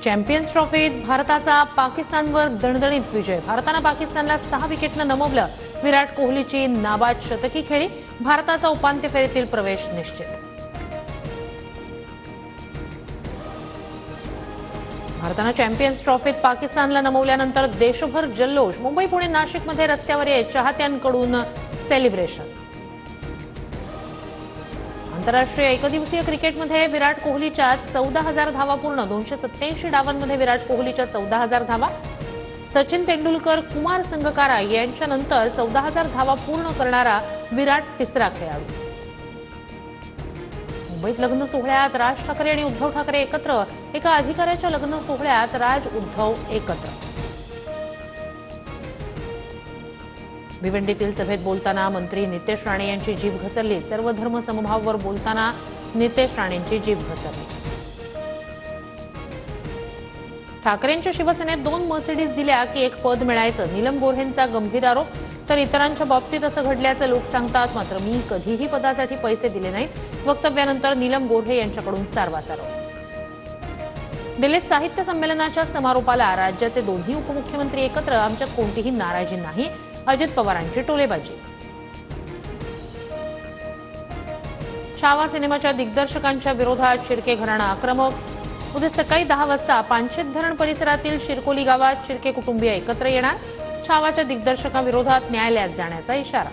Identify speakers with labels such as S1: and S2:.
S1: Champions ट्रॉफीत भारताचा पाकिस्तानवर दणदणीत विजय। भारताने पाकिस्तानला 6 विकेटने नमवलं। विराट कोहलीची नाबाद शतकी खेळी। भारताचा उपांत्य फेरीतील प्रवेश निश्चित। भारताने चॅम्पियन्स ट्रॉफीत पाकिस्तानला नमवल्यानंतर देशभर जल्लोष। मुंबई, पुणे, नाशिकमध्ये रस्त्यावर चाहत्यांकडून सेलिब्रेशन। आंतरराष्ट्रीय एकदिवसीय क्रिकेटमध्ये विराट कोहलीच्या 14,000 धावा पूर्ण। 287 डावांमध्ये विराट कोहलीच्या 14,000 धावा। सचिन तेंडुलकर, कुमार संगकारा यांच्यानंतर 14,000 धावा पूर्ण करणारा विराट तिसरा खेळाडू। मुंबईत लग्न सोहळ्यात राज ठाकरे आणि उद्धव ठाकरे एकत्र। एका अधिकाऱ्याच्या लग्न सोहळ्यात राज उद्धव एकत्र। भिवंडीतील सभेत बोलताना मंत्री नितेश राणे यांची जीभ घसरली। सर्व धर्म समभावावर बोलताना नितेश राणेंची जीभ घसरली। ठाकरेंच्या शिवसेनेत 2 मर्सिडीज दिल्या की एक पद मिळायचं। नीलम गोऱ्हेंचा गंभीर आरोप। तर इतरांच्या बाबतीत असं घडल्याचं लोक सांगतात, मात्र मी कधीही पदासाठी पैसे दिले नाहीत। वक्तव्यानंतर नीलम गोऱ्हे यांच्याकडून सारवासारव। दिल्लीत साहित्य संमेलनाच्या समारोपाला राज्याचे दोन्ही उपमुख्यमंत्री एकत्र। आमच्यात कोणतीही नाराजी नाही, अजित पवारांची टोलेबाजी। छावा सिनेमाच्या दिग्दर्शकांच्या विरोधात शिर्के घराणा आक्रमक। उद्या सकाळी 10 वाजता पानशेत धरण परिसरातील शिरकोली गावात शिर्के कुटुंबीय एकत्र येणार। छावाच्या दिग्दर्शकाविरोधात न्यायालयात जाण्याचा इशारा।